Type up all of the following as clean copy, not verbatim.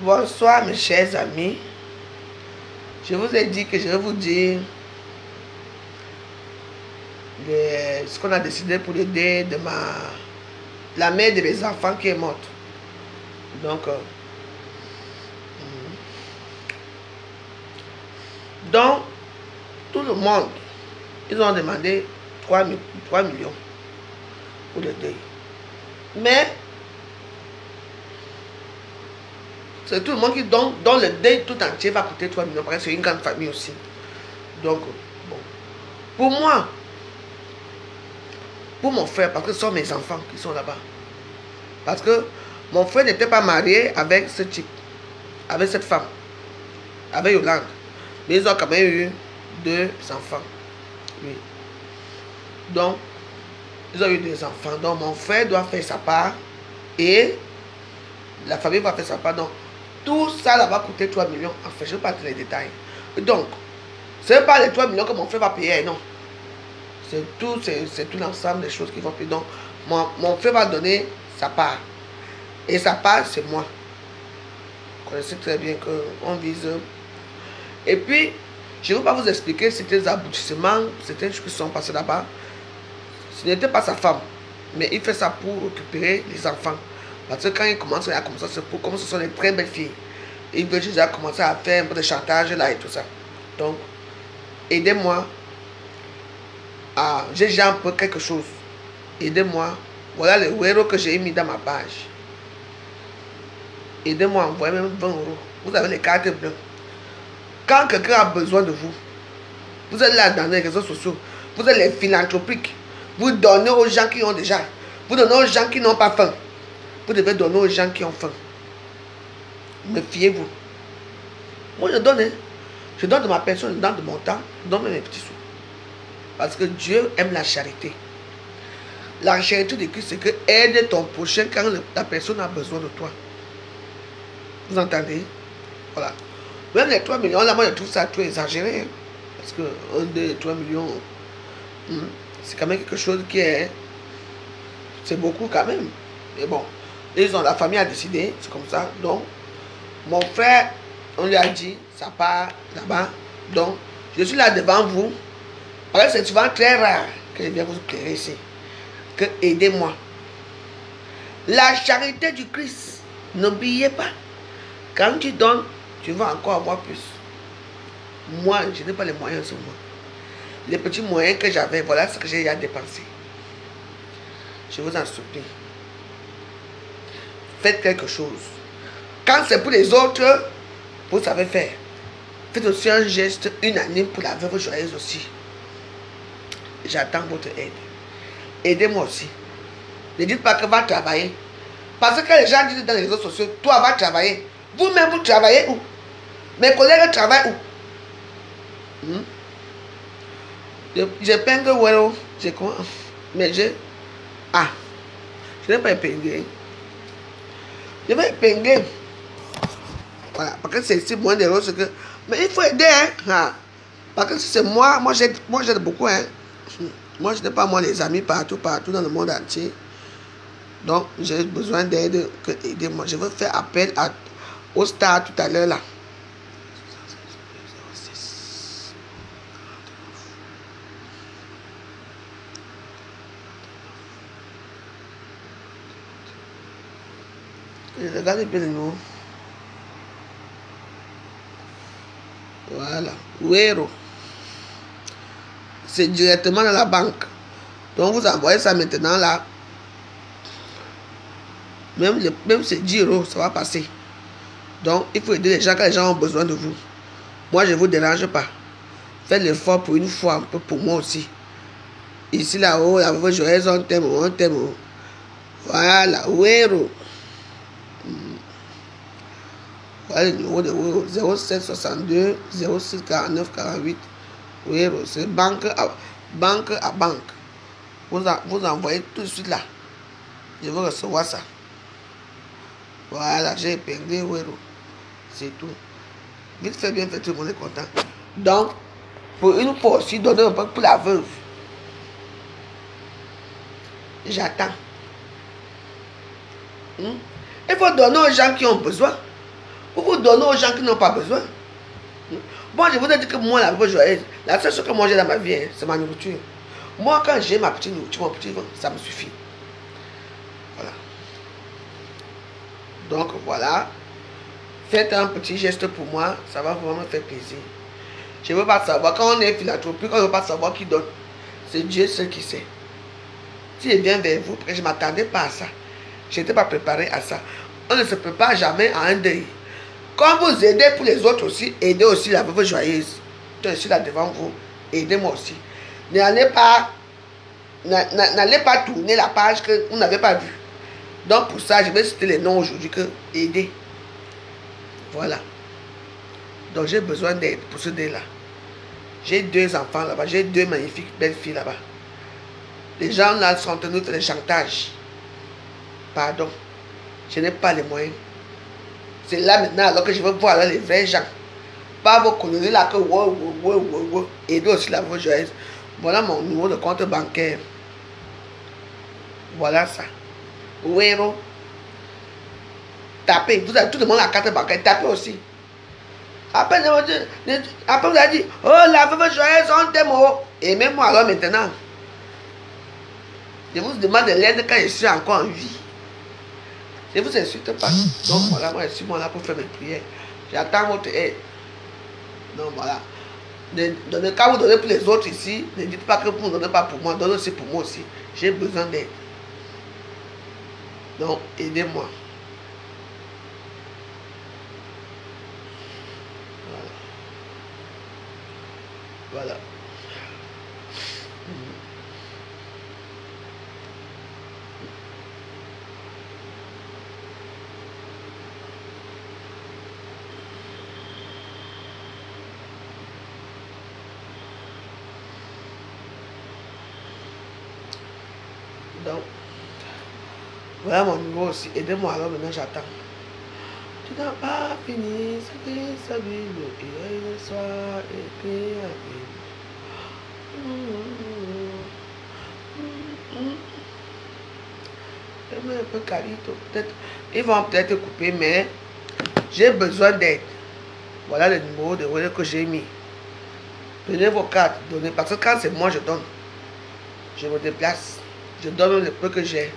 Bonsoir mes chers amis. Je vous ai dit que je vais vous dire ce qu'on a décidé pour l'aider de la mère de mes enfants qui est morte. Donc, tout le monde, ils ont demandé 3 millions pour le deuil. Mais c'est tout le monde qui dont le deuil tout entier va coûter 3 millions, parce que c'est une grande famille aussi. Donc, bon. Pour moi, pour mon frère, parce que ce sont mes enfants qui sont là-bas. Parce que mon frère n'était pas marié avec ce type, avec cette femme, avec Yolande. Mais ils ont quand même eu 2 enfants. Oui. Donc, ils ont eu 2 enfants. Donc, mon frère doit faire sa part et la famille va faire sa part. Donc, tout ça là va coûter 3 millions. En fait, je ne vais pas te les détails. Donc, ce n'est pas les 3 millions que mon frère va payer, non. C'est tout l'ensemble des choses qu'il va payer. Donc, mon frère va donner sa part. Et sa part, c'est moi. Vous connaissez très bien qu'on vise. Et puis, je ne vais pas vous expliquer certains aboutissements, certaines choses qui sont passées là-bas. Ce n'était pas sa femme. Mais il fait ça pour récupérer les enfants. Parce que quand il commence à commencer, c'est pour, comme ce sont des très belles filles. Il veut déjà commencer à faire un peu de chantage là et tout ça. Donc, aidez-moi. J'ai déjà un peu quelque chose. Aidez-moi. Voilà le héros que j'ai mis dans ma page. Aidez-moi, envoyez même 20 €. Vous avez les cartes bleues. Quand quelqu'un a besoin de vous, vous êtes là dans les réseaux sociaux. Vous êtes les philanthropiques. Vous donnez aux gens qui ont déjà. Vous donnez aux gens qui n'ont pas faim. Vous devez donner aux gens qui ont faim. Méfiez-vous. Moi, je donne. Je donne de ma personne, je donne de mon temps, je donne mes petits sous. Parce que Dieu aime la charité. La charité de Christ, c'est que aide ton prochain quand la personne a besoin de toi. Vous entendez? Voilà. Même les 3 millions, là, moi, je trouve ça trop exagéré. Parce que 1, 2, 3 millions, c'est quand même quelque chose qui est... C'est beaucoup quand même. Mais bon, la famille a décidé, c'est comme ça. Donc, mon frère, on lui a dit, ça part là-bas. Donc, je suis là devant vous. Alors, c'est souvent très rare que je viens vous éclairer ici. Que aidez-moi. La charité du Christ, n'oubliez pas. Quand tu donnes, tu vas encore avoir plus. Moi, je n'ai pas les moyens sur moi. Les petits moyens que j'avais, voilà ce que j'ai à dépenser. Je vous en supplie. Faites quelque chose. Quand c'est pour les autres, vous savez faire. Faites aussi un geste unanime pour la veuve joyeuse aussi. J'attends votre aide. Aidez-moi aussi. Ne dites pas que va travailler. Parce que les gens disent dans les réseaux sociaux, toi va travailler. Vous-même, vous travaillez où? Mes collègues travaillent où? J'ai peint que voilà, j'ai quoi? Mais j'ai... Ah, je n'ai pas épinglé. Je vais épingler. Voilà, parce que c'est ici moins de roses que... Mais il faut aider, hein. Ah. Parce que si c'est moi j'aide beaucoup, hein. Moi, je n'ai pas moi les amis partout dans le monde entier. Donc, j'ai besoin d'aide. Aidez-moi. Je veux faire appel au star tout à l'heure là. Je regarde un peu le nom. Voilà. Wero. C'est directement dans la banque. Donc vous envoyez ça maintenant là. Même c'est 10 €, ça va passer. Donc il faut aider les gens quand les gens ont besoin de vous. Moi je ne vous dérange pas. Faites l'effort pour une fois, un peu pour moi aussi. Ici là-haut, la veuve joyeuse, on t'aime. Voilà, Wero. Voilà le numéro de Wero. 07 62 06 49 48. Wero, c'est banque à banque. Vous envoyez tout de suite là. Je veux recevoir ça. Voilà, j'ai épinglé Wero. C'est tout. Vite fait, bien fait, tout le monde est content. Donc, pour une fois aussi, donner un peu pour la veuve. J'attends. Il faut donner aux gens qui ont besoin. vous donnez aux gens qui n'ont pas besoin. Moi, je vous ai dit que moi, la veuve joyeuse, la seule chose que moi j'ai dans ma vie, c'est ma nourriture. Moi, quand j'ai ma petite nourriture, mon petit vin, ça me suffit. Voilà. Donc, voilà. Faites un petit geste pour moi, ça va vraiment me faire plaisir. Je ne veux pas savoir, quand on est philanthropique, on ne veut pas savoir qui donne. C'est Dieu seul qui sait. Si je viens vers vous, parce que je ne m'attendais pas à ça. Je n'étais pas préparé à ça. On ne se prépare jamais à un deuil. Quand vous aidez pour les autres aussi, aidez aussi la veuve joyeuse. Je suis là devant vous, aidez-moi aussi. N'allez pas tourner la page que vous n'avez pas vue. Donc pour ça, je vais citer les noms aujourd'hui que aider. Voilà. Donc j'ai besoin d'aide pour ce dé-là. J'ai 2 enfants là-bas, j'ai 2 magnifiques belles filles là-bas. Les gens là sont tenus de chantage. Pardon. Je n'ai pas les moyens. C'est là maintenant alors que je veux voir les vrais gens. Pas vos conneries là que aider aussi la veuve joyeuse. Voilà mon numéro de compte bancaire. Voilà ça. Ouéro. Tapez. Vous avez tout le monde la carte bancaire. Tapez aussi. Après, vous avez dit, oh la veuve joyeuse, on t'aime. Et même moi alors maintenant. Je vous demande de l'aide quand je suis encore en vie. Je ne vous insulte pas. Donc voilà, moi je suis là pour faire mes prières. J'attends votre aide. Donc voilà. Quand vous donnez pour les autres ici, ne dites pas que vous ne donnez pas pour moi, donnez aussi pour moi aussi. J'ai besoin d'aide. Donc aidez-moi. Voilà. Voilà. Donc, voilà mon numéro aussi. Aidez-moi alors maintenant, j'attends. Tu n'as pas fini ce que sa Bible hier le soir écrit à un peu carito, peut-être. Ils vont peut-être couper, mais j'ai besoin d'aide. Voilà le numéro de relais que j'ai mis. Prenez vos cartes, donnez. Parce que quand c'est moi, je donne. Je me déplace. Je donne le peu que j'ai.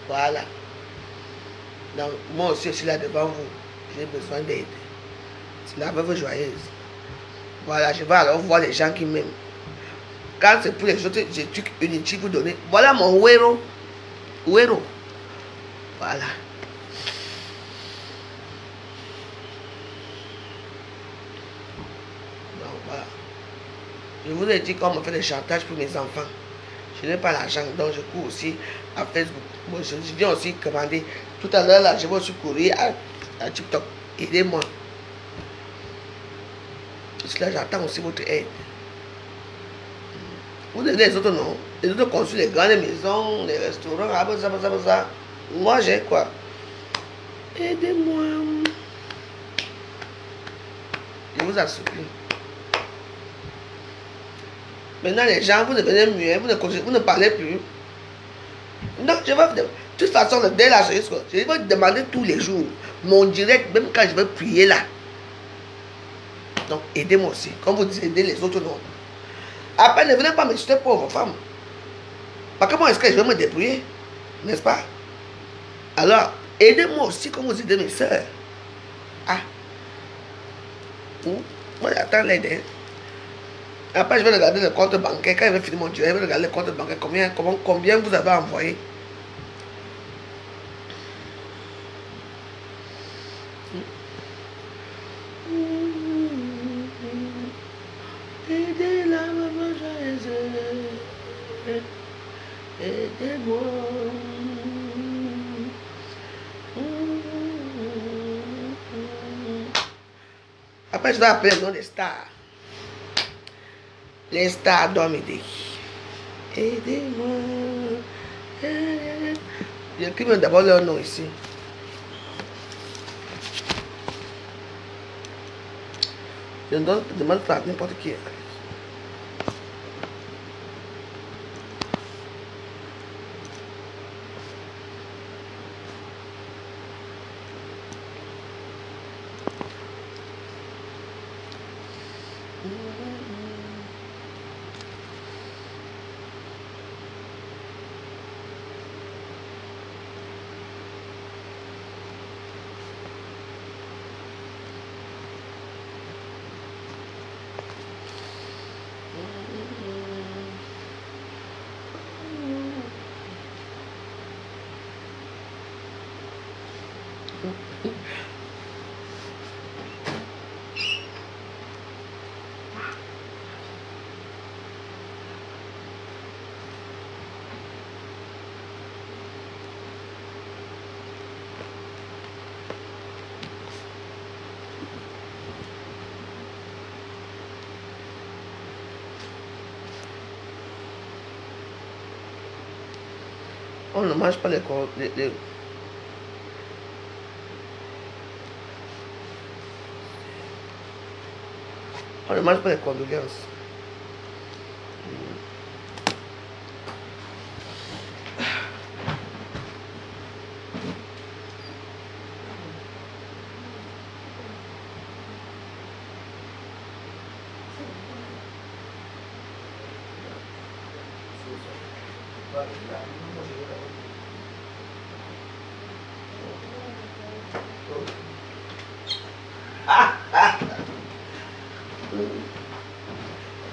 Voilà. Donc, moi aussi, je suis là devant vous. J'ai besoin d'aide. C'est la veuve joyeuse. Voilà, je vais alors voir les gens qui m'aiment. Quand c'est pour les autres, j'ai trucs inutiles pour donner. Voilà mon ouéro. Ouéro. Voilà. Donc, voilà. Je vous ai dit qu'on me fait des chantages pour mes enfants. Je n'ai pas l'argent, donc je cours aussi à Facebook. Moi, je viens aussi commander. Tout à l'heure, là, je vais aussi courir à TikTok. Aidez-moi. Parce que là, j'attends aussi votre aide. Vous donnez les autres, non? Les autres construisent les grandes maisons, les restaurants, ça. Moi, j'ai quoi? Aidez-moi. Je vous assure. Maintenant, les gens, vous devenez muets, vous ne parlez plus. Donc, je vais, de toute façon, dès la séance, je vais demander tous les jours, mon direct, même quand je vais prier là. Donc, aidez-moi aussi. Comme vous dites, aidez les autres, non. Après, ne venez pas me jeter pauvre femme. Parce que moi, est-ce que je vais me débrouiller? N'est-ce pas? Alors, aidez-moi aussi comme vous aidez mes soeurs. Ah. Moi, j'attends l'aide. Après, je vais regarder le compte bancaire. Quand je vais finir mon direct, je vais regarder le compte bancaire. Combien vous avez envoyé. Aidez la maman joyeuse. Aidez-moi. Après, je vais appeler le nom des stars. Les stars doivent m'aider. Aidez-moi. J'écris d'abord leur nom ici. Je ne demande pas à n'importe qui. On ne mange pas les on ne mange pas les condoléances.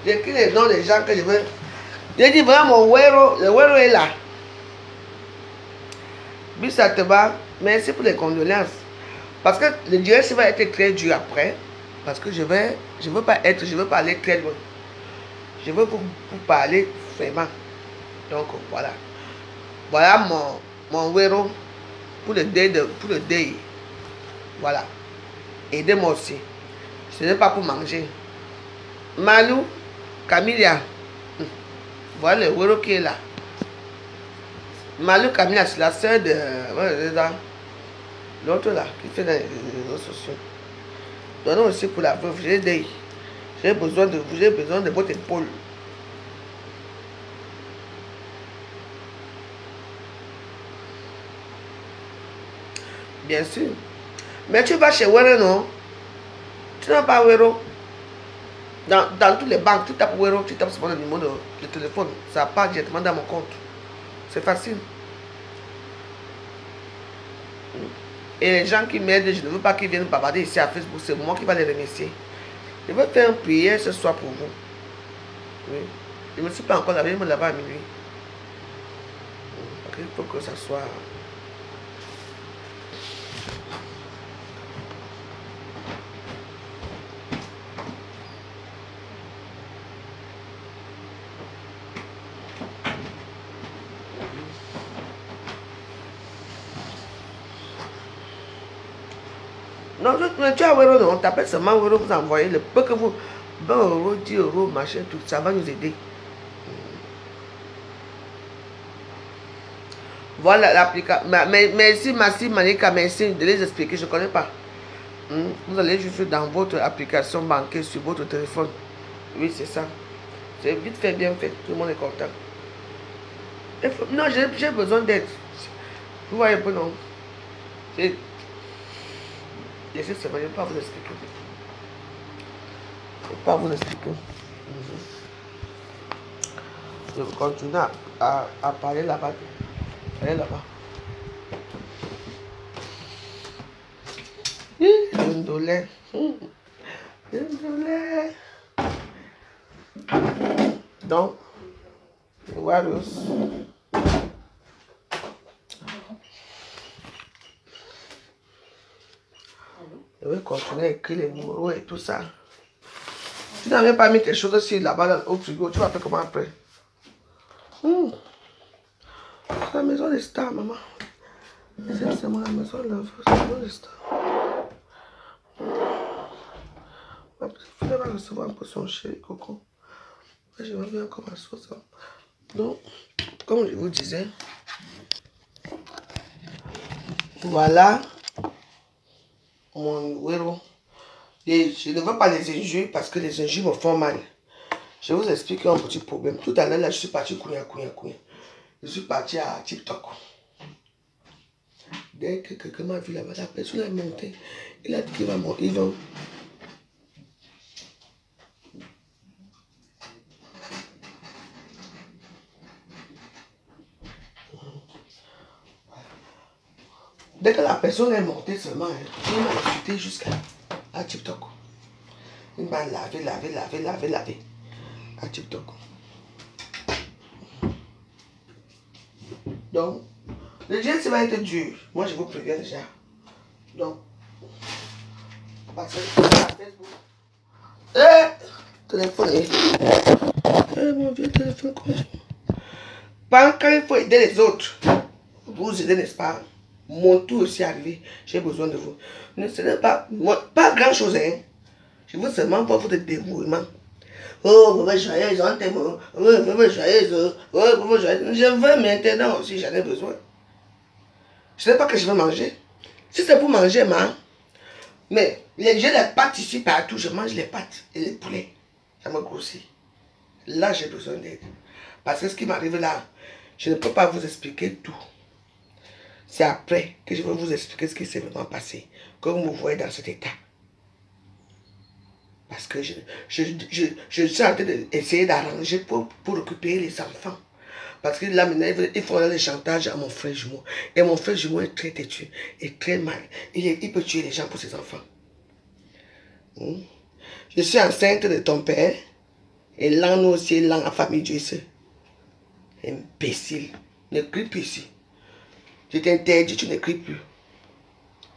J'écris les noms des gens que je veux. J'ai dit vraiment mon Wero, le Wero est là. Bissateba, merci pour les condoléances. Parce que le direct va être très dur après. Parce que je veux pas aller très loin. Je veux vous parler vraiment. Donc voilà. Voilà mon Wero pour le deuil. Voilà. Aidez-moi aussi. Ce n'est pas pour manger. Malou, Camilla. Voilà le Wero qui est là. Malou Camilla, c'est la sœur de l'autre là, qui fait les réseaux sociaux. Donnons aussi pour la veuve. J'ai besoin de votre épaule. Bien sûr. Mais tu vas chez Wero, non? Tu n'as pas Wero. Dans toutes les banques, tu tapes Wero, tu tapes sur le numéro de téléphone. Ça part directement dans mon compte. C'est facile. Et les gens qui m'aident, je ne veux pas qu'ils viennent bavarder ici à Facebook. C'est moi qui vais les remercier. Je veux faire une prière ce soir pour vous. Oui. Je ne me suis pas encore lavé, je me lave à minuit. Il faut que ça soit... Non, tu as Wero, non, on t'appelle seulement Wero, vous envoyez le peu que vous... 20 euros, 10 euros, machin, tout ça va nous aider. Voilà l'application. Merci, Manika, merci de les expliquer, je ne connais pas. Vous allez juste dans votre application bancaire sur votre téléphone. Oui, c'est ça. C'est vite fait, bien fait. Tout le monde est content. Non, j'ai besoin d'aide. Vous voyez un peu, non? Je ne vais pas vous expliquer. Je ne vais pas vous expliquer. Je vais continuer à parler là-bas. Allez là-bas. Désolé. Désolé. Donc, voilà. Je vais continuer à écrire les numéros et tout ça. Tu n'as même pas mis tes choses aussi là-bas au frigo. Tu vas faire comment après? La maison des stars, maman. C'est moi la maison des stars. Ma petite fille va recevoir un peu son chéri coco. Je vais bien comme ça. Donc, comme je vous disais, voilà mon Wero. Et je ne veux pas les injures parce que les injures me font mal. Je vous explique un petit problème. Tout à l'heure, là, je suis parti courir. Je suis parti à TikTok. Dès que quelqu'un m'a vu là-bas, la personne est montée. Il a dit qu'il va monter. Ils vont. Dès que la personne est montée seulement, il m'a insulté jusqu'à TikTok. Il m'a lavé à TikTok. Donc, le direct va être dur. Moi, je vous préviens déjà. Donc, parce que Facebook. Téléphone. Mon vieux téléphone. Quand il faut aider les autres, vous aider, n'est-ce pas? Mon tour aussi est arrivé. J'ai besoin de vous. Ce n'est pas grand chose, hein. Je veux seulement voir votre dévouement. Oh, maman joyeuse, on t'aime. Oh, maman joyeuse. Oh, maman joyeuse. Je veux maintenant si j'en ai besoin. Je ne sais pas que je veux manger. Si c'est pour manger, man. Mais j'ai les pâtes ici partout. Je mange les pâtes et les poulets. Ça me grossit. Là, j'ai besoin d'aide. Parce que ce qui m'arrive là, je ne peux pas vous expliquer tout. C'est après que je vais vous expliquer ce qui s'est vraiment passé. Que vous me voyez dans cet état. Parce que je suis en train d'essayer d'arranger pour récupérer les enfants. Parce que là, maintenant, il faut aller le chantage à mon frère jumeau. Et mon frère jumeau est très têtu et très mal. Il peut tuer les gens pour ses enfants. Je suis enceinte de ton père. Et là, nous aussi, là, la famille Dieu seul. Imbécile. Ne crie plus ici. Je t'interdis, tu ne cries plus.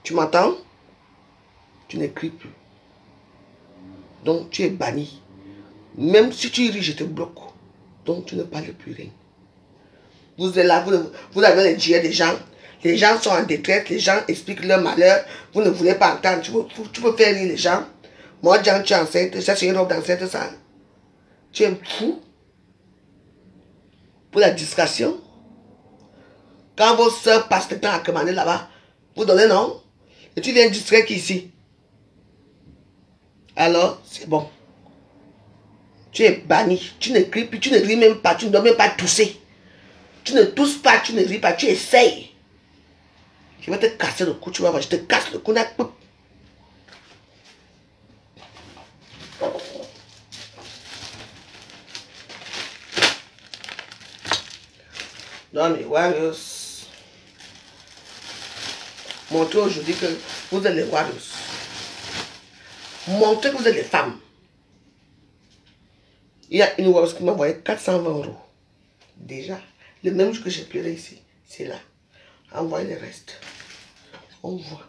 Tu m'entends? Tu ne cries plus. Donc, tu es banni. Même si tu ris, je te bloque. Donc, tu ne parles plus rien. Vous êtes là, vous avez les dires des gens. Les gens sont en détresse, les gens expliquent leur malheur. Vous ne voulez pas entendre. Tu peux faire rire les gens. Moi, Jean, tu es enceinte. Ça, c'est une robe d'enceinte, ça. Tu es fou. Pour la distraction. Quand vos soeurs passent le temps à commander là-bas, vous donnez non. Et tu viens distraire qui ici. Alors, c'est bon. Tu es banni. Tu ne cries plus, tu ne ris même pas, tu ne dois même pas tousser. Tu ne tousses pas, tu ne ris pas, tu essayes. Je vais te casser le cou, tu vas voir, je te casse le cou. Non mais Warriors, montrez aujourd'hui que vous êtes les Warriors. Montrez que vous êtes les femmes. Il y a une Warriors qui m'a envoyé 420 €. Déjà, le même jour que j'ai pleuré ici, c'est là. Envoyez le reste. On voit.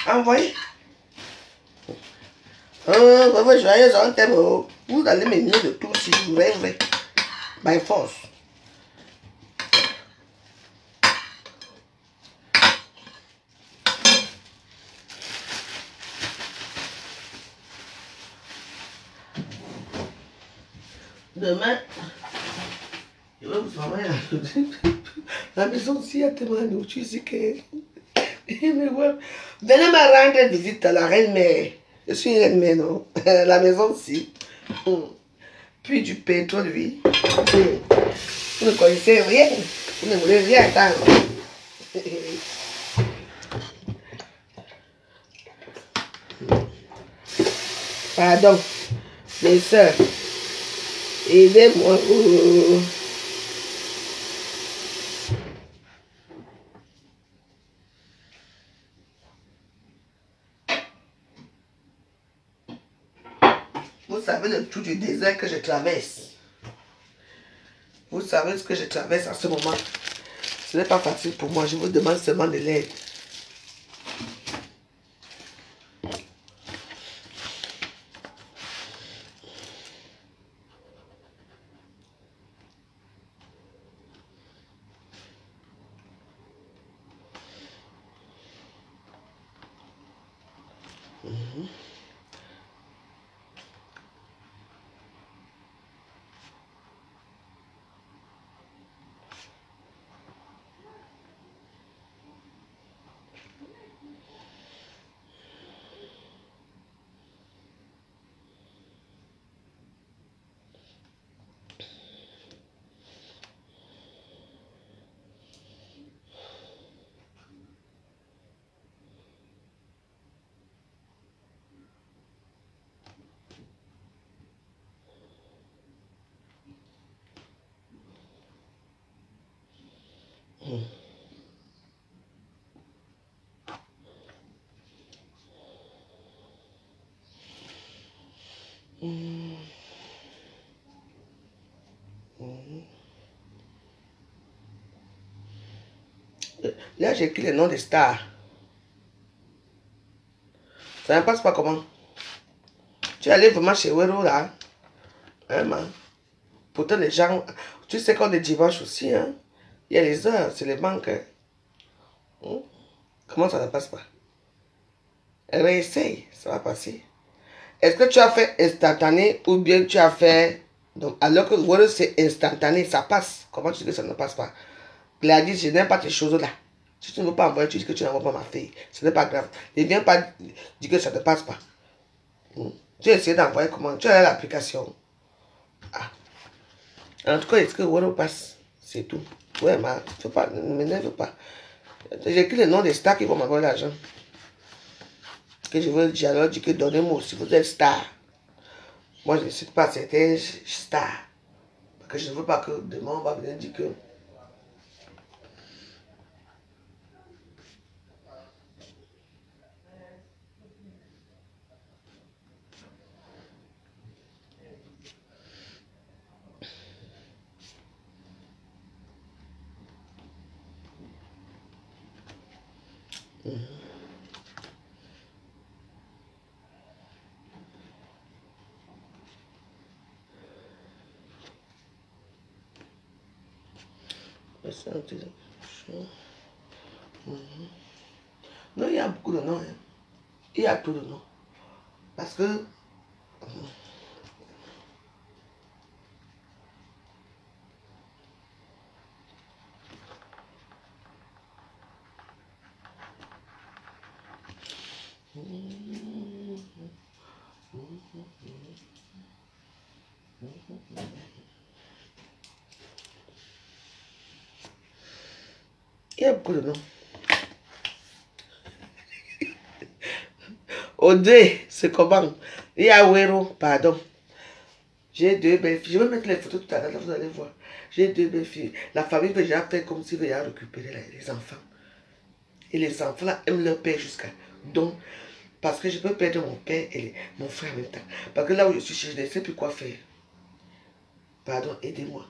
Envoyez. Maman joyeuse, on t'aime. Vous allez me nier de tout si vous rêvez. By force. Demain, je vais vous envoyer la maison aussi, il y a tellement de nourriture ici que... Venez me rendre visite à la reine-mère. Je suis une reine-mère, non? La maison aussi. Puis du pétrole, oui. Vous ne connaissez rien. Vous ne voulez rien attendre. Pardon. Mes soeurs. Aidez-moi. Vous savez le tout du désert que je traverse. Vous savez ce que je traverse en ce moment. Ce n'est pas facile pour moi. Je vous demande seulement de l'aide. Là, j'ai écrit le nom des stars. Ça ne passe pas comment? Tu es allé vraiment chez Wero là. Vraiment. Pourtant, les gens, Tu sais qu'on est dimanche aussi, hein. Il y a les heures, c'est les banques. Hein. Comment ça ne passe pas? Réessaye, ça va passer. Est-ce que tu as fait instantané ou bien tu as fait... Donc, alors que voilà, c'est instantané, ça passe. Comment tu dis que ça ne passe pas? Gladys, je n'aime pas tes choses-là. Si tu ne veux pas envoyer, tu dis que tu n'envoies pas ma fille. Ce n'est pas grave. Ne viens pas dire que ça ne passe pas. Tu as essayé d'envoyer comment? Tu as l'application. Ah. En tout cas, est-ce que Woro passe? C'est tout. Ouais, mais faut pas, ne m'énerve pas. J'ai écrit le nom des stars qui vont m'envoyer l'argent. Que je veux dire, alors, dis que donnez-moi aussi, vous êtes star. Moi, je ne cite pas certains stars. Parce que je ne veux pas que demain, on va venir dire que... Non, il y a beaucoup de noms. Hein. Il y a tout de noms. Parce que... Il y a beaucoup de noms. Odé, c'est comment? Il y a Wero, pardon. J'ai deux belles filles. Je vais mettre les photos tout à l'heure, vous allez voir. J'ai deux belles filles. La famille peut déjà faire comme s'il veut récupérer les enfants. Et les enfants là aiment leur père jusqu'à. Donc, parce que je peux perdre mon père et mon frère en même temps. Parce que là où je suis, je ne sais plus quoi faire. Pardon, aidez-moi.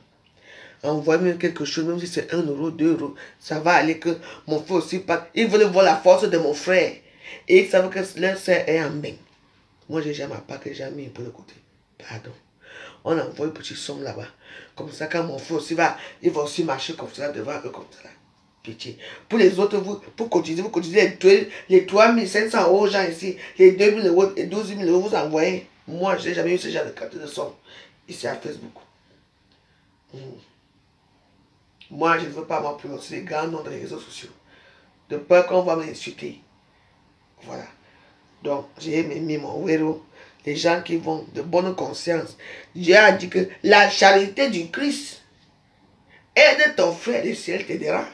Envoyez-moi quelque chose, même si c'est 1 euro, 2 euros. Ça va aller que mon frère aussi part. Ils veulent voir la force de mon frère. Et ils savent que leur sœur est en main. Moi, j'ai jamais pas que j'ai mis un peu de côté. Pardon. On envoie une petite somme là-bas. Comme ça, quand mon frère aussi va, il va aussi marcher comme ça devant eux comme ça. Pitié. Pour les autres, vous, pour continuer, vous continuez les 3500 euros, gens ici, les 2000 euros, les 12 000 euros, vous envoyez. Moi, je n'ai jamais eu ce genre de carte de somme ici à Facebook. Moi, je ne veux pas m'appeler les grands noms dans les réseaux sociaux. De peur qu'on va m'insulter. Voilà. Donc, j'ai mis mon Wero. Les gens qui vont de bonne conscience. Dieu a dit que la charité du Christ aide ton frère, le ciel t'aidera.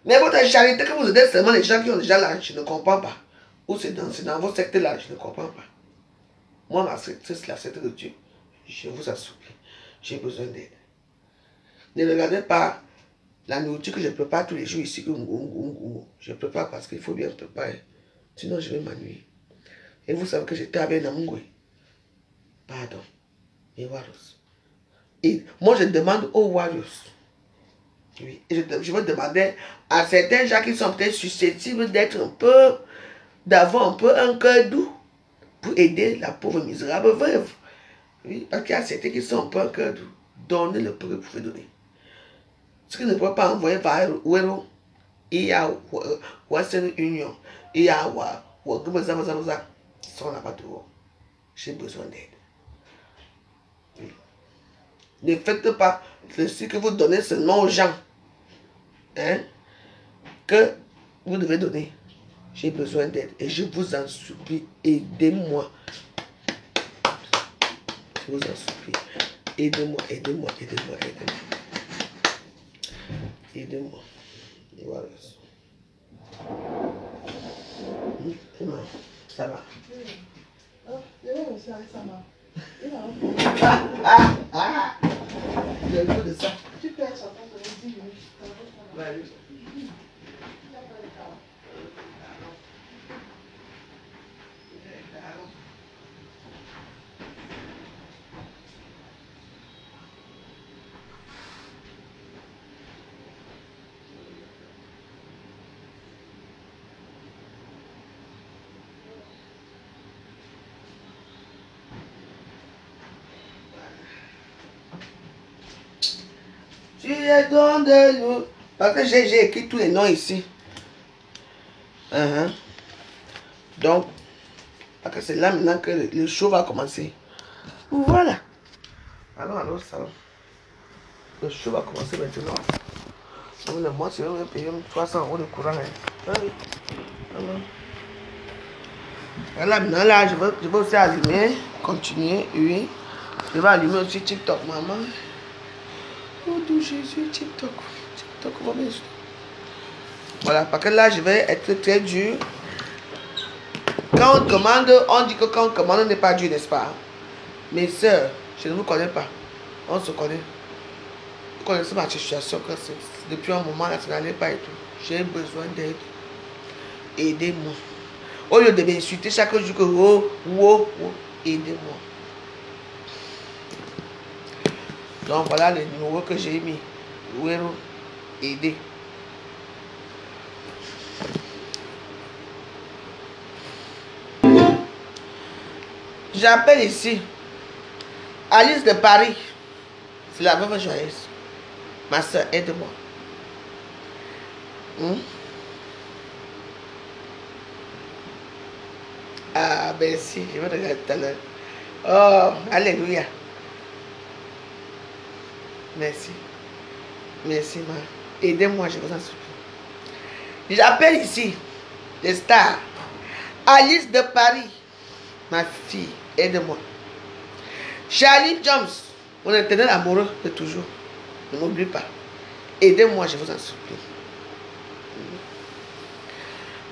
Mais votre charité que vous aidez seulement les gens qui ont déjà l'argent, je ne comprends pas. Ou c'est dans votre secte là, je ne comprends pas. Moi, ma secte, c'est la secte de Dieu. Je vous assouplis. J'ai besoin d'aide. Ne regardez pas la nourriture que je prépare tous les jours ici. Je prépare parce qu'il faut bien préparer. Sinon, je vais m'ennuyer. Et vous savez que j'étais avec Namungwe. Pardon. Les Warriors. Et moi, je demande aux Warriors. Oui. Et je veux demander à certains gens qui sont peut-être susceptibles d'être un peu, d'avoir un peu un cœur doux pour aider la pauvre misérable veuve. Oui, parce qu'il y a certains qui sont un peu un cœur doux. Donnez le peu que vous pouvez donner. Ce qui ne peut pas envoyer par Wero, il y a Western Union, il y a ils sont là-bas dehors. J'ai besoin d'aide. Oui. Ne faites pas ce que vous donnez seulement aux gens. Hein, que vous devez donner. J'ai besoin d'aide et je vous en supplie, aidez-moi. Je vous en supplie. Aidez-moi, aidez-moi, aidez-moi, aidez-moi. Aidez-moi. Voilà. Ça va. Le goût de ça. Tu peux être en train de 10 minutes. Ouais. Tu es dans de nous. Parce que j'ai écrit tous les noms ici. Donc, parce que c'est là maintenant que le show va commencer. Voilà. Allons au salon. Le show va commencer maintenant. Donc, le mois, je vais payer 300 € de courant. Hein. Oui. Alors. Là, maintenant, là, je vais aussi allumer, continuer, oui. Je vais allumer aussi TikTok, maman. Oh, Dieu Jésus, TikTok. TikTok, va bien sûr. Voilà, parce que là, je vais être très dur. Quand on commande, on dit que quand on commande, on n'est pas dur, n'est-ce pas? Mes soeurs, je ne vous connais pas. On se connaît. Vous connaissez ma situation, que depuis un moment, là, ça n'allait pas et tout. J'ai besoin d'aide. Aidez-moi. Au lieu de m'insulter chaque jour que aidez-moi. Donc voilà le numéro que j'ai mis. Wero, aider. J'appelle ici Alice de Paris. C'est la veuve joyeuse. Ma soeur, aide-moi. Ah, ben si, je vais regarder tout à l'heure. Oh, alléluia. Merci. Merci, ma. Aidez-moi, je vous en supplie. J'appelle ici les stars. Alice de Paris. Ma fille, aide-moi. Charlie Jones, mon éternel amoureux de toujours. Ne m'oublie pas. Aidez-moi, je vous en supplie.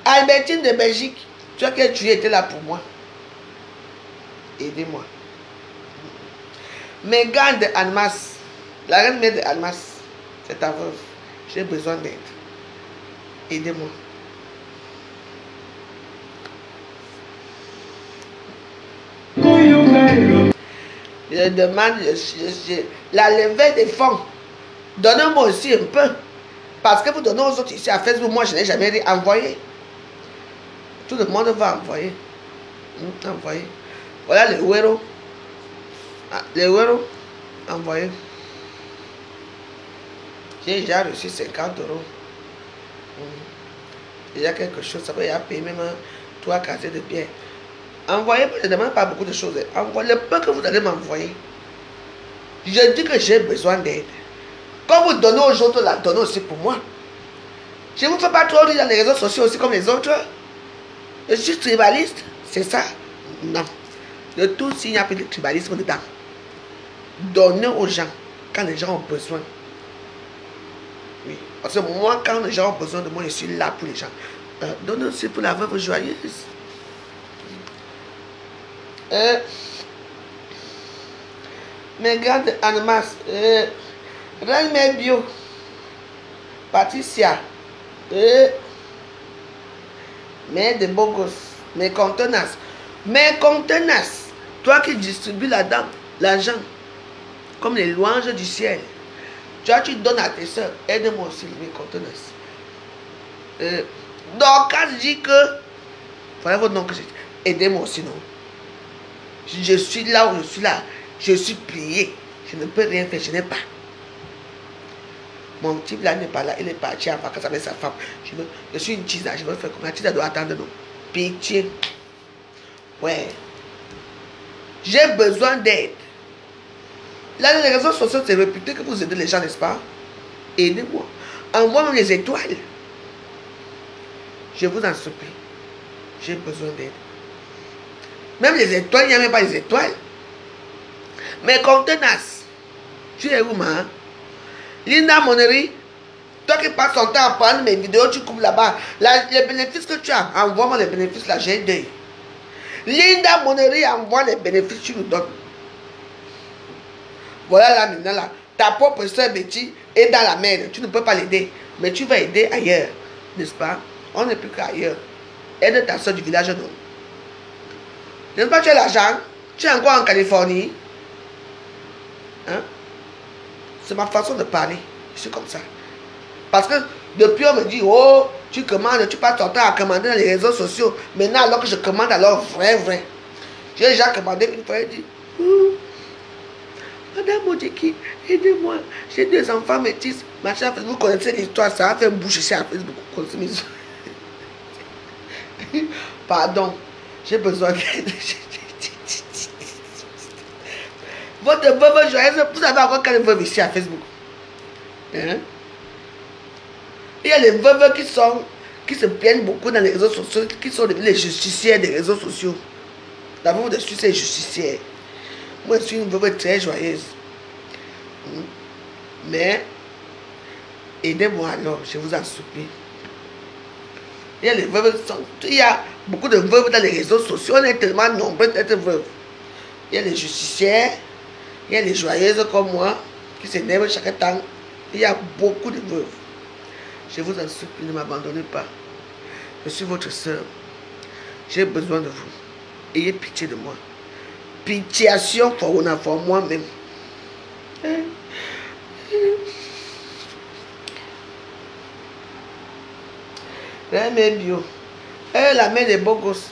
Albertine de Belgique, tu as que tu étais là pour moi. Aidez-moi. Megan de Almas, la reine mère de Almas, c'est ta veuve. J'ai besoin d'aide. Aidez-moi. Je demande la levée des fonds. Donnez-moi aussi un peu. Parce que vous donnez aux autres ici à Facebook, moi je n'ai jamais rien envoyé. Tout le monde va envoyer. Envoyer. Voilà les euros. Les euros. Envoyés. J'ai déjà reçu 50 €. Il y a quelque chose, ça peut y avoir payé même 3 quartiers de bière. Envoyez, je ne demande pas beaucoup de choses. Envoyez le peu que vous allez m'envoyer. Je dis que j'ai besoin d'aide. Quand vous donnez aux autres, la donnez aussi pour moi. Je ne vous fais pas trop rire dans les réseaux sociaux aussi comme les autres. Je suis tribaliste, c'est ça? Non. De tout, s'il n'y a plus de tribalisme dedans. Donnez aux gens quand les gens ont besoin. Oui. Parce que moi, quand les gens ont besoin de moi, je suis là pour les gens. Donnez aussi pour la veuve joyeuse. Megan de Almas, Reine Bio, Patricia, Mère de Bogos, mes contenances, toi qui distribues là-dedans l'argent, comme les louanges du ciel, tu donnes à tes soeurs, aide-moi aussi mes contenances. Donc, quand je dis que, voilà votre nom que j'ai dit, aidez-moi aussi, non? Je suis là où je suis là. Je suis plié. Je ne peux rien faire. Je n'ai pas. Mon type là n'est pas là. Il est parti en vacances avec sa femme. Je suis une tisa. Je vais faire comme la tisa doit attendre nous. Pitié. Ouais. J'ai besoin d'aide. Là, les réseaux sociaux, c'est réputé que vous aidez les gens, n'est-ce pas? Aidez-moi. Envoie-moi les étoiles. Je vous en supplie. J'ai besoin d'aide. Même les étoiles, il n'y a même pas les étoiles. Mais contenance. Tu es où, ma? Linda Monnery, toi qui passes ton temps à prendre mes vidéos, tu coupes là-bas. Les bénéfices que tu as, envoie-moi les bénéfices là, j'ai deux. Linda Monnery envoie les bénéfices, tu nous donnes. Voilà là maintenant là. Ta propre soeur Betty est dans la merde. Tu ne peux pas l'aider. Mais tu vas aider ailleurs. N'est-ce pas? On n'est plus qu'ailleurs. Aide ta soeur du village, non? N'est-ce pas, tu as l'argent? Tu es encore en Californie? Hein? C'est ma façon de parler. Je suis comme ça. Parce que depuis on me dit, oh, tu commandes, tu passes ton temps à commander dans les réseaux sociaux. Maintenant, alors que je commande, alors vrai. J'ai déjà commandé une fois, elle dit, Madame Odeki, aidez-moi. J'ai 2 enfants métis. Machin, vous connaissez l'histoire, ça a fait bouche ici à Facebook. Pardon, j'ai besoin d'aide. Votre veuve joyeuse, vous avez encore quelle veuve ici à Facebook? Hein? Il y a les veuves qui se plaignent beaucoup dans les réseaux sociaux, qui sont les justicières des réseaux sociaux. La veuve de Suisse est justicière. Moi, je suis une veuve très joyeuse. Mais, aidez-moi alors, je vous en supplie. Il y a les veuves, il y a beaucoup de veuves dans les réseaux sociaux. On est tellement nombreux d'être veuves. Il y a les justicières, il y a les joyeuses comme moi, qui s'énervent chaque temps. Il y a beaucoup de veuves. Je vous en supplie, ne m'abandonnez pas. Je suis votre soeur. J'ai besoin de vous. Ayez pitié de moi. Pitiation pour moi-même. La mère bio. La mère des beaux gosses.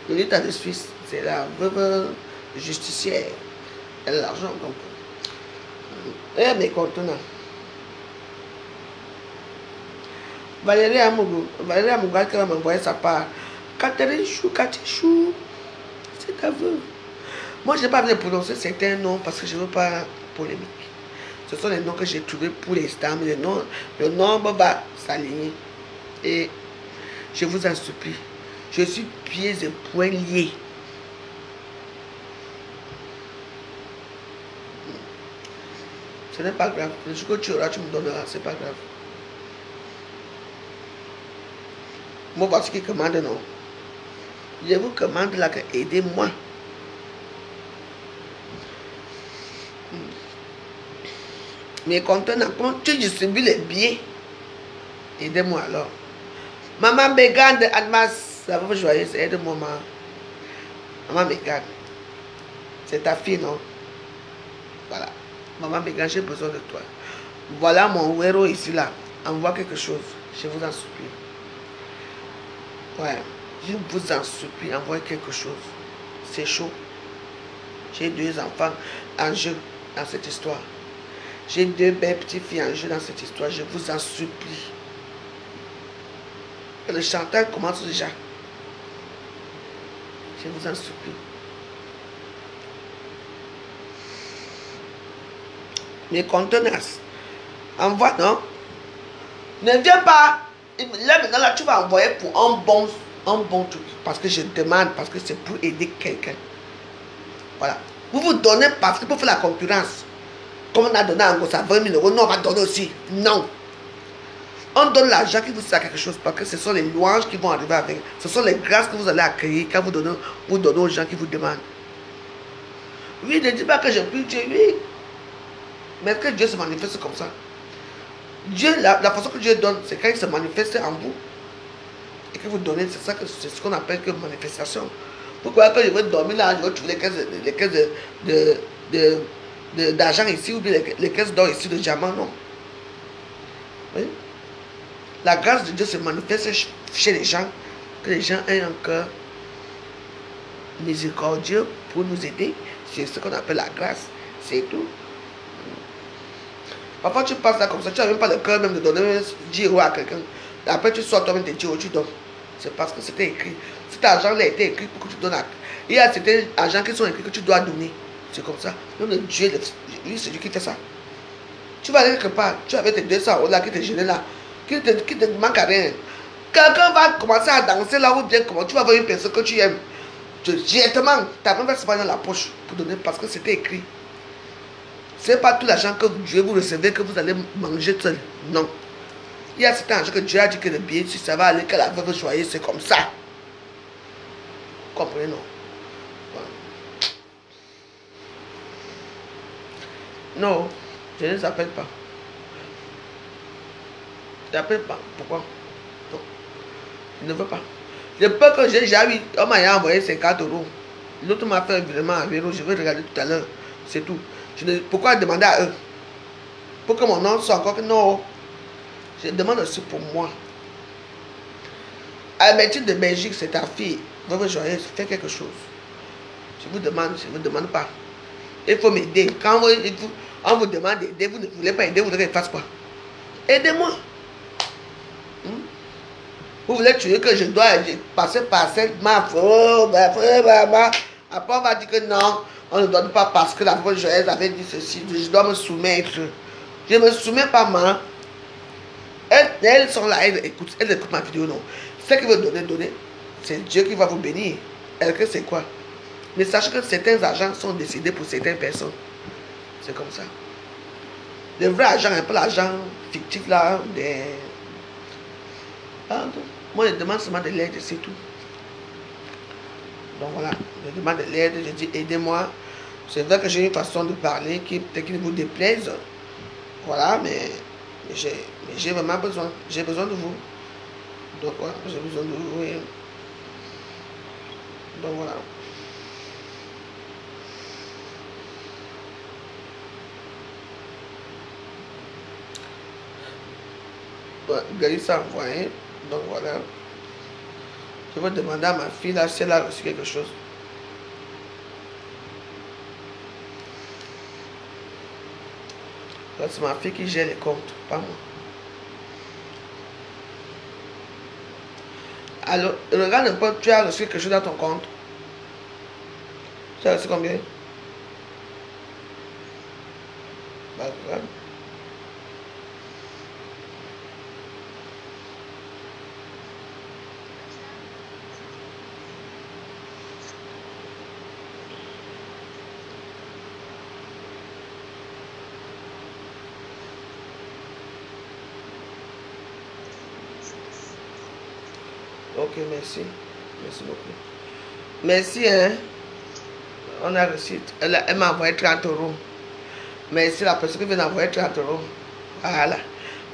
L'État de Suisse, c'est la veuve justicière. Elle a l'argent donc. Mes contenants. Valérie Amougou qui va m'envoyer sa part. Catherine Chou, Cathy Chou, c'est ta veuve. Moi, je n'ai pas besoin de prononcer certains noms parce que je ne veux pas polémique. Ce sont les noms que j'ai trouvés pour l'instant, mais le nombre va s'aligner. Et je vous en supplie, je suis pieds et poings liés. Ce n'est pas grave. Le jour que tu auras, tu me donneras, c'est pas grave. Moi, voici qui commande, non. Je vous commande là que aidez-moi. Mais contenant, comment tu distribues les billets? Aidez-moi alors. Maman Mégane de Admas, ça va vous joyeuse, aide-moi, maman Mégane. C'est ta fille, non? Voilà. Maman Mégane, j'ai besoin de toi. Voilà mon héros ici, là. Envoie quelque chose. Je vous en supplie. Ouais. Je vous en supplie, envoyez quelque chose. C'est chaud. J'ai 2 enfants en jeu dans cette histoire. J'ai 2 belles petites filles en jeu dans cette histoire. Je vous en supplie. Le chanteur commence déjà. Je vous en supplie. Mes contenances. Envoie, non? Ne viens pas. Là, maintenant, là, tu vas envoyer pour un bon truc. Parce que je demande, parce que c'est pour aider quelqu'un. Voilà. Vous vous donnez parce que pour faire la concurrence. Comme on a donné à Ngosa 20 000 €, non, on va donner aussi. Non. On donne l'argent qui vous sert à quelque chose parce que ce sont les louanges qui vont arriver avec. Ce sont les grâces que vous allez accueillir quand vous donnez aux gens qui vous demandent. Oui, ne dis pas que je prie Dieu, oui. Mais que Dieu se manifeste comme ça. Dieu, la façon que Dieu donne, c'est quand il se manifeste en vous. Et que vous donnez, c'est ce qu'on appelle que manifestation. Pourquoi que je veux dormir là, je veux trouver les caisses d'argent ici, ou bien les caisses d'or ici, de diamant, non. Oui. La grâce de Dieu se manifeste chez les gens, que les gens aient un cœur miséricordieux pour nous aider. C'est ce qu'on appelle la grâce. C'est tout. Parfois tu passes là comme ça, tu n'as même pas le cœur même de donner 10 € à quelqu'un. Après tu sors toi-même tes 10 €, tu donnes. C'est parce que c'était écrit. Cet argent là a été écrit pour que tu donnes à... Il y a certains argents qui sont écrits que tu dois donner. C'est comme ça. Même le Dieu, lui c'est Dieu qui fait ça. Tu vas aller quelque part, tu avais tes 200 € là qui te gênaient là, qui te manque à rien. Quelqu'un va commencer à danser là ou bien comment tu vas voir une personne que tu aimes. Directement, tu n'as même pas se dans la poche pour donner parce que c'était écrit. Ce n'est pas tout l'argent que Dieu vous recevez que vous allez manger seul. Non. Il y a cet argent que Dieu a dit que le bien, si ça va aller, que la veuve joyeuse, c'est comme ça. Comprenez, non? Voilà. Non, je ne les appelle pas. Je n'appelle pas. Pourquoi? Non. Je ne veux pas. Le peu que j'ai déjà eu, on m'a envoyé 50 €. L'autre m'a fait un virement à Véro, je vais regarder tout à l'heure. C'est tout. Pourquoi demander à eux? Pour que mon nom soit encore que non. Je demande aussi pour moi. Albertine de Belgique, c'est ta fille. Veuve joyeuse, fais quelque chose. Je vous demande pas. Il faut m'aider. Quand on vous demande d'aider, vous ne voulez pas aider, vous voulez que je fasse quoi? Aidez-moi. Vous voulez tuer que je dois passer par cette marque. Après, on va dire que non, on ne donne pas parce que la bonne joyeuse avait dit ceci. Je dois me soumettre. Je ne me soumets pas, moi. Elles sont là, elles écoutent ma vidéo, non. Ce qu'ils veulent donner, c'est Dieu qui va vous bénir. Est-ce que c'est quoi? Mais sachez que certains agents sont décidés pour certaines personnes. C'est comme ça. Le vrai agent, un peu l'agent fictif là, moi je demande seulement de l'aide, c'est tout. Donc voilà, je demande de l'aide, je dis aidez-moi. C'est vrai que j'ai une façon de parler qui peut-être qui vous déplaise. Voilà, mais j'ai vraiment besoin. J'ai besoin de vous. Donc voilà, j'ai besoin de vous. Oui. Donc voilà. Gary s'est envoyé. Donc voilà. Je vais demander à ma fille là si elle a reçu quelque chose. C'est ma fille qui gère les comptes, pas moi. Alors, regarde un peu, tu as reçu quelque chose dans ton compte. Tu as reçu combien? Bah, regarde. Ok, merci. Merci beaucoup. Merci, hein. On a reçu. Elle m'a envoyé 30 euros. Merci la personne qui vient d'envoyer 30 euros. Voilà.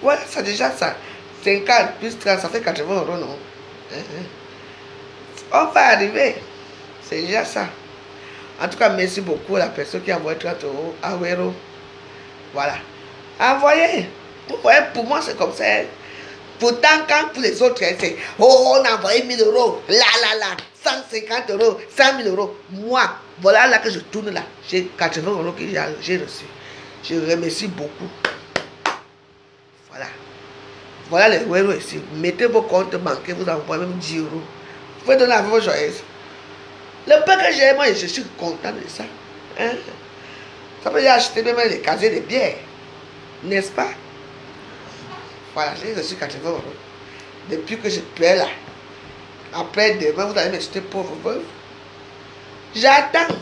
Voilà, c'est déjà ça. 50 plus 30, ça fait 80 euros, non? On va arriver. C'est déjà ça. En tout cas, merci beaucoup à la personne qui a envoyé 30 euros. Awero. Voilà. Envoyez. Vous voyez, pour moi, c'est comme ça. Pourtant, quand pour les autres, c'est oh, on a envoyé 1000 euros, là, 150 euros, 100 000 euros. Moi, voilà là que je tourne là. J'ai 80 euros que j'ai reçu. Je remercie beaucoup. Voilà. Voilà les euros ici. Mettez vos comptes bancaires, vous envoyez même 10 euros. Vous pouvez donner à vos joyeuses. Le peu que j'ai, moi, je suis content de ça. Hein? Ça peut y acheter même les casiers de bière. N'est-ce pas? Voilà, j'ai reçu 80 euros. Depuis que je paie là. Après demain, vous allez me jeter pauvre veuve. J'attends.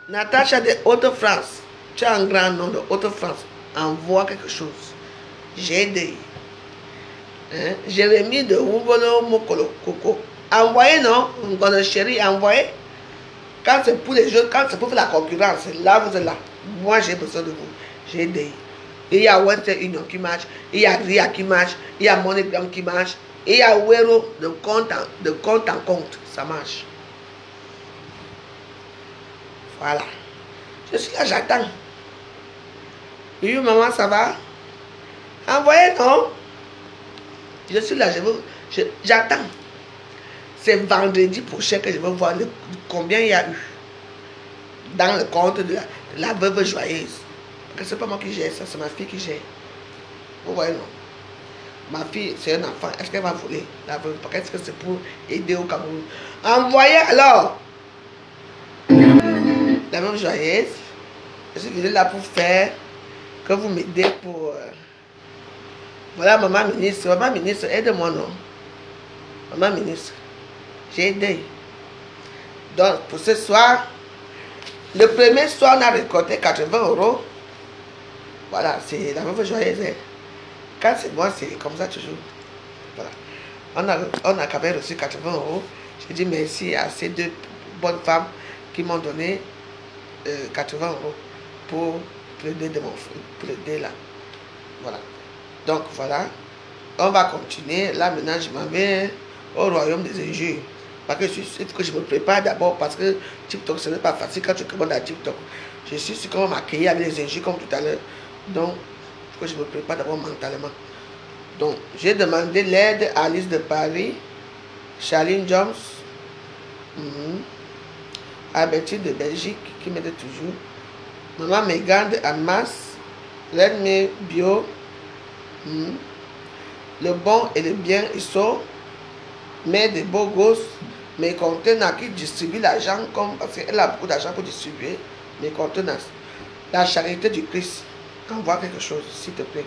Natacha de Haute-France. Tu as un grand nom de Haute-France. Envoie quelque chose. J'ai aidé. Hein? Jérémie de Ouvolo Mokolo Coco. Envoyez, non? Mon chéri, envoyez. Quand c'est pour les jeux, quand c'est pour faire la concurrence, là vous êtes là. Moi j'ai besoin de vous. J'ai aidé. Il y a Western Union qui marche, il y a RIA qui marche, il y a MoneyGram qui marche, il y a Wero de compte en compte, ça marche. Voilà. Je suis là, j'attends. Oui, maman, ça va? Envoyez, non? Je suis là, j'attends. C'est vendredi prochain que je vais voir combien il y a eu dans le compte de la veuve joyeuse. Parce que c'est pas moi qui gère ça, c'est ma fille qui gère. Vous voyez, non? Ma fille, c'est un enfant. Est-ce qu'elle va voler la veuve? Est-ce que c'est pour aider au Cameroun? Envoyez alors la veuve joyeuse. Je suis venue là pour faire que vous m'aidez pour... Voilà, maman ministre. Maman ministre, aide-moi, non? Maman ministre, j'ai aidé. Donc, pour ce soir, le premier soir, on a récolté 80 euros. Voilà, c'est la même joyeuse. Quand c'est moi, c'est comme ça toujours. Voilà. On a quand même reçu 80 euros. J'ai dit merci à ces deux bonnes femmes qui m'ont donné 80 euros pour plaider de mon frère, plaider là. Voilà. Donc voilà. On va continuer. Là maintenant, je m'en vais au royaume des injures. Parce que il faut que je me prépare d'abord parce que TikTok, ce n'est pas facile quand tu commandes à TikTok. Je suis sûr qu'on va m'accueillir avec les injures comme tout à l'heure. Donc, il faut que je me prépare d'abord mentalement. Donc, j'ai demandé l'aide à Alice de Paris, Charlene Jones. Albertine de Belgique qui m'aide toujours. Maman Megan de Amas. L'ennemi bio. Le bon et le bien, ils sont. Mais des beaux gosses. Mes contenants qui distribuent l'argent comme. Parce qu'elle a beaucoup d'argent pour distribuer. Mes contenants. La charité du Christ. Envoie quelque chose, s'il te plaît.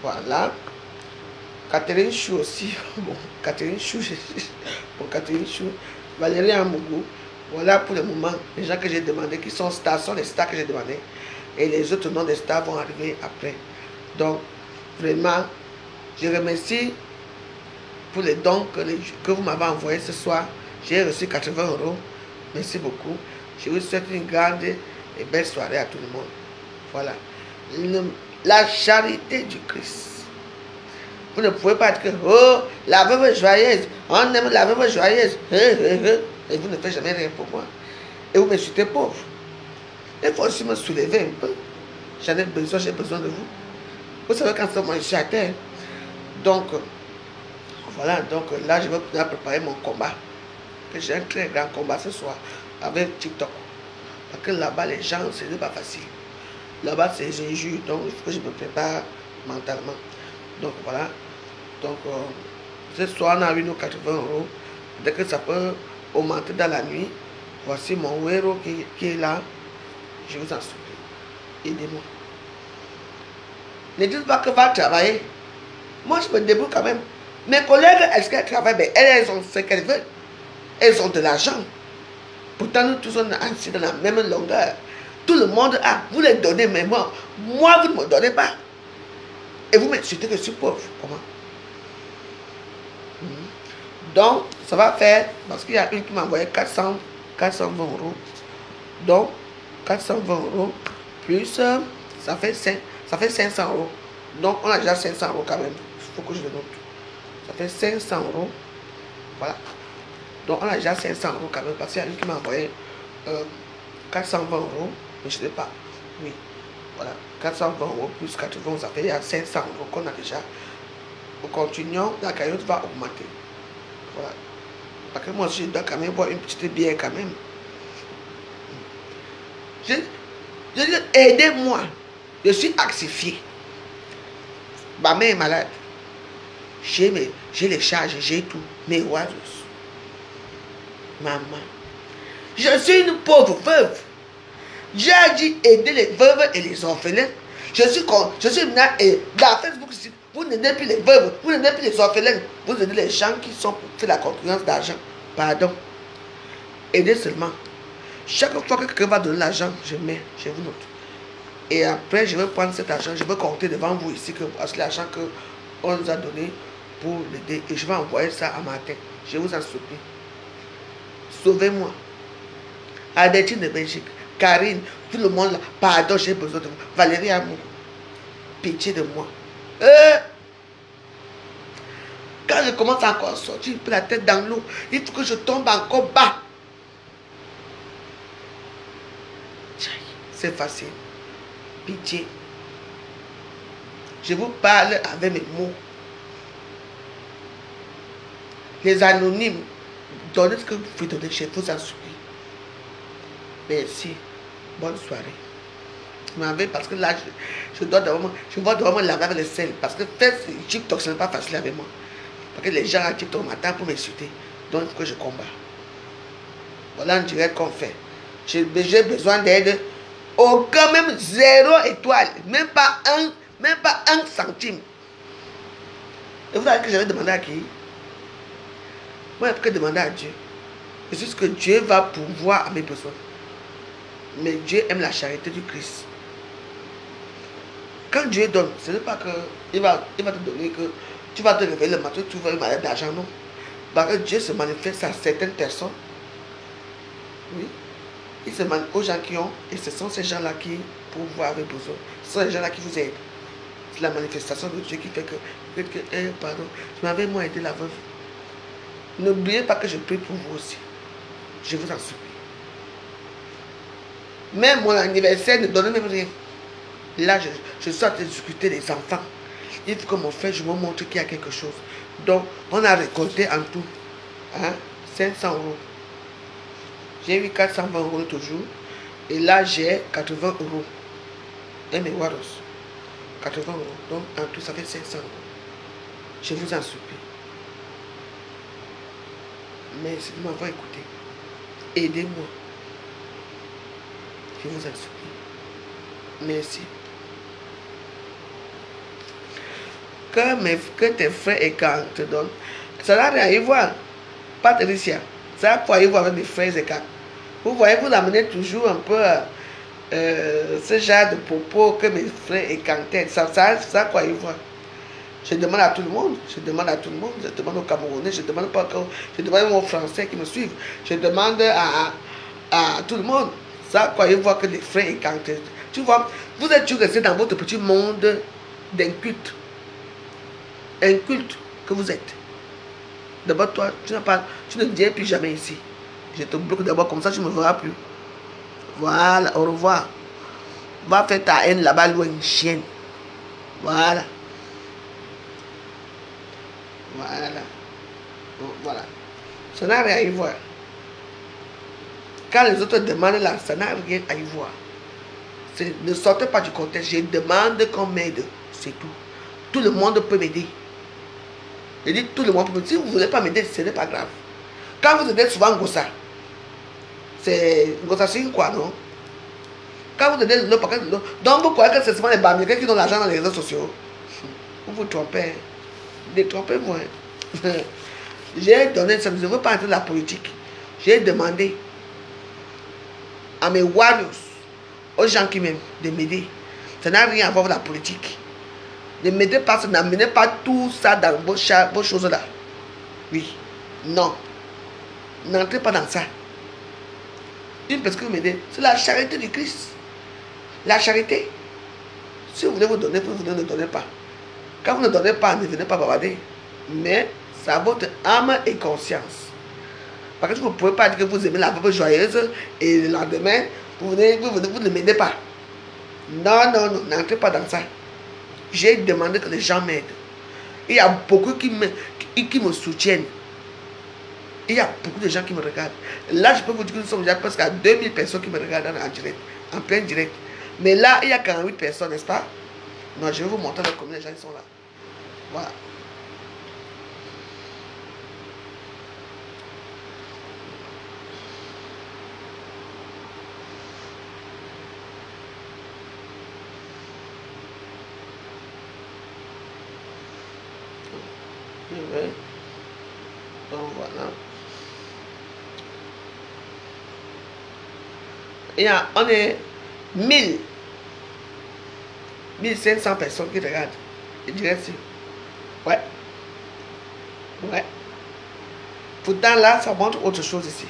Voilà. Catherine Chou aussi. Bon, Catherine Chou. Bon, Catherine Chou. Valérie Amougou. Voilà pour le moment. Les gens que j'ai demandé, qui sont stars, sont les stars que j'ai demandé. Et les autres noms des stars vont arriver après. Donc, vraiment, je remercie pour les dons que vous m'avez envoyés ce soir. J'ai reçu 80 €. Merci beaucoup. Je vous souhaite une grande et belle soirée à tout le monde. Voilà. La charité du Christ. Vous ne pouvez pas dire que, oh, la veuve joyeuse, on aime la veuve joyeuse. Et vous ne faites jamais rien pour moi. Et vous me souhaitez pauvre. Il faut aussi me soulever un peu. J'en ai besoin, j'ai besoin de vous. Vous savez quand c'est moi, je suis à terre. Donc, voilà, donc là, je vais préparer mon combat. J'ai un très grand combat ce soir avec TikTok. Parce que là-bas, les gens, ce n'est pas facile. Là-bas, c'est injure, donc il faut que je me prépare mentalement. Donc voilà. Donc, ce soir, on a eu nos 80 €. Dès que ça peut augmenter dans la nuit, voici mon héros qui est là. Je vous en supplie. Aidez-moi. Ne dites pas que va travailler. Moi, je me débrouille quand même. Mes collègues, est-ce qu'elles travaillent? Mais elles ont ce qu'elles veulent. Elles ont de l'argent. Pourtant, nous tous, on est assis dans la même longueur. Tout le monde a. Vous les donnez, mais moi, vous ne me donnez pas. Et vous m'insultez que je suis pauvre. Comment? Donc, ça va faire, parce qu'il y a une qui m'a envoyé 420 €. Donc, 420 € plus, ça fait 500 €. Donc, on a déjà 500 € quand même. Il faut que je le note. Ça fait 500 €. Voilà. Donc, on a déjà 500 € quand même, parce qu'il y a une qui m'a envoyé 420 €. Mais je ne sais pas. Oui. Voilà. 420 € plus 80, ça fait 500 € qu'on a déjà. Nous continuons, la cagnotte va augmenter. Voilà. Parce que moi aussi, je dois quand même boire une petite bière quand même. Je dis, aidez-moi. Je suis axifié. Ma mère est malade. J'ai les charges, j'ai tout. Mes oiseaux. Maman. Je suis une pauvre veuve. J'ai dit aider les veuves et les orphelins. Je suis là et dans Facebook ici. Vous n'aidez plus les veuves, vous n'aidez plus les orphelins. Vous aidez les gens qui sont pour faire la concurrence d'argent. Pardon. Aidez seulement. Chaque fois que quelqu'un va donner l'argent, je mets, je vous note. Et après, je vais prendre cet argent, je vais compter devant vous ici que c'est l'argent qu'on nous a donné pour l'aider. Et je vais envoyer ça à ma tête. Je vous en supplie. Sauvez-moi. Albertine de Belgique, Karine, tout le monde là. Pardon, j'ai besoin de vous. Valérie Amour, pitié de moi. Quand je commence encore à sortir la tête dans l'eau, il faut que je tombe encore bas. C'est facile. Pitié. Je vous parle avec mes mots. Les anonymes, donnez ce que vous pouvez donner, je vous en supplie. Merci. Bonne soirée. Je m'en vais parce que là, je dois devoir me laver avec le sel. Parce que faire TikTok, ce n'est pas facile avec moi. Parce que les gens à TikTok m'attendent pour m'insulter. Donc, il faut que je combat. Voilà un direct qu'on fait. J'ai besoin d'aide. Aucun, même 0 étoile. Même pas un centime. Et vous savez que j'avais demandé à qui? Moi, il faut que demander à Dieu. C'est juste que Dieu va pourvoir à mes besoins. Mais Dieu aime la charité du Christ. Quand Dieu donne, ce n'est pas qu'il va te donner que tu vas te réveiller le matin, tu vas une malade d'argent, non. Parce que Dieu se manifeste à certaines personnes. Oui. Il se manifeste aux gens qui ont, et ce sont ces gens-là qui pourvoient avec besoin. Ce sont les gens-là qui vous aident. C'est la manifestation de Dieu qui fait que pardon, je m'avais moi aidé la veuve. N'oubliez pas que je prie pour vous aussi. Je vous en supplie. Même mon anniversaire ne donne même rien. Là, je suis en train de discuter des enfants. Il faut que mon frère, je me montre qu'il y a quelque chose. Donc, on a récolté en tout 500 €. J'ai eu 420 € toujours. Et là, j'ai 80 €. Et mes waros. 80 €. Donc, en tout, ça fait 500 €. Je vous en supplie. Merci de m'avoir écouté. Aidez-moi. Je vous en supplie. Merci. Que tes frères et quand te donnent, ça n'a rien à y voir. Patricia, ça n'a pas y voir avec mes frères et quand. Vous voyez, vous amenez toujours un peu ce genre de propos que mes frères et quand ça quoi y voir. Je demande à tout le monde, je demande aux Camerounais, je demande aux Français qui me suivent, je demande à tout le monde. Ça quoi y voir que les frères et quand. Tu vois, vous êtes toujours resté dans votre petit monde d'inculte. Un culte que vous êtes. D'abord, toi, tu ne viens plus jamais ici. Je te bloque d'abord, comme ça, tu ne me verras plus. Voilà, au revoir. Va faire ta haine là-bas, loin, chienne. Voilà. Voilà. Voilà. Ça n'a rien à y voir. Quand les autres demandent là, ça n'a rien à y voir. Ne sortez pas du contexte. Je demande qu'on m'aide. C'est tout. Tout le monde peut m'aider. Je dis tout le monde peut m'aider. Si vous ne voulez pas m'aider, ce n'est pas grave. Quand vous êtes souvent Ngossa, c'est Ngossa c'est quoi, non? Quand vous aidez l'autre, donc vous croyez que c'est seulement les Bamilés qui ont l'argent dans les réseaux sociaux. Vous vous trompez. Détrompez-vous. J'ai donné, ça ne veut pas entrer dans la politique. J'ai demandé à mes warriors, aux gens qui m'aiment, de m'aider. Ça n'a rien à voir avec la politique. Ne m'aidez pas, n'amenez pas tout ça dans vos choses-là. Oui. Non. N'entrez pas dans ça. Une personne qui m'aide, c'est la charité du Christ. La charité. Si vous voulez vous donner, vous ne donnez pas. Quand vous ne donnez pas, ne venez pas bavarder. Mais c'est à votre âme et conscience. Parce que vous ne pouvez pas dire que vous aimez la peuple joyeuse et le lendemain, vous ne m'aidez pas. Non, non, non, n'entrez pas dans ça. J'ai demandé que les gens m'aident. Il y a beaucoup qui me soutiennent. Il y a beaucoup de gens qui me regardent. Là, je peux vous dire que nous sommes déjà presque à 2000 personnes qui me regardent en direct, en plein direct. Mais là, il y a 48 personnes, n'est-ce pas? Non, je vais vous montrer combien de gens sont là. Voilà. Donc voilà. On est 1500 personnes qui regardent. Je dirais si. Ouais. Ouais. Pourtant là, ça montre autre chose ici.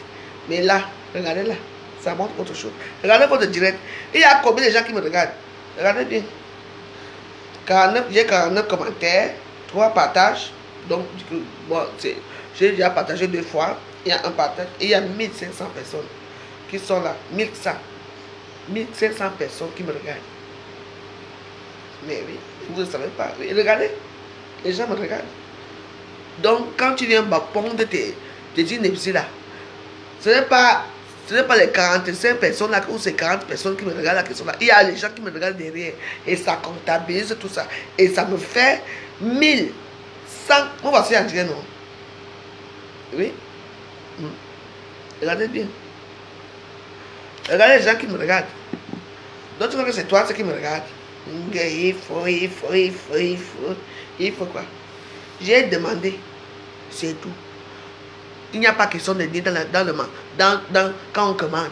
Mais là, regardez là. Ça montre autre chose. Regardez votre direct. Il y a combien de gens qui me regardent? Regardez bien. 49, j'ai 49 commentaires, 3 partages. Donc, bon, j'ai déjà partagé 2 fois. Il y a un partage. Et il y a 1500 personnes qui sont là. 1100. 1500 personnes qui me regardent. Mais oui, vous ne savez pas. Oui, regardez. Les gens me regardent. Donc, quand tu viens pondre tes inepties là, ce n'est pas les 45 personnes là ou ces 40 personnes qui me regardent là qui sont là. Il y a les gens qui me regardent derrière. Et ça comptabilise tout ça. Et ça me fait 1100. Moi, voici en direct, non? Oui. Regardez bien. Regardez les gens qui me regardent. Donc, tu vois que c'est toi ceux qui me regardent. Il faut quoi? J'ai demandé. C'est tout. Il n'y a pas question de dire quand on commande.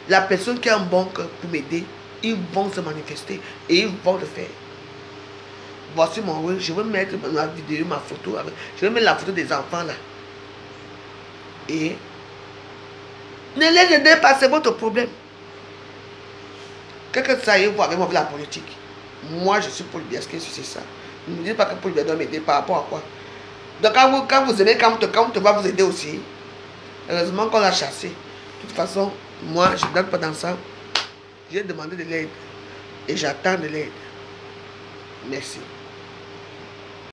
La personne qui a un bon cœur pour m'aider, ils vont se manifester et ils vont le faire. Voici mon rôle. Je vais mettre ma vidéo, ma photo. Je vais mettre la photo des enfants là. Et ne les aidez pas, c'est votre problème. Qu'est-ce que ça y est, vous avez avec la politique? Moi, je suis pour le bien, c'est ça. Ne me dites pas que pour le bien doit m'aider par rapport à quoi? Donc quand vous aimez, quand on va vous aider aussi. Heureusement qu'on l'a chassé. De toute façon, moi, je ne donne pas dans ça. J'ai demandé de l'aide. Et j'attends de l'aide. Merci.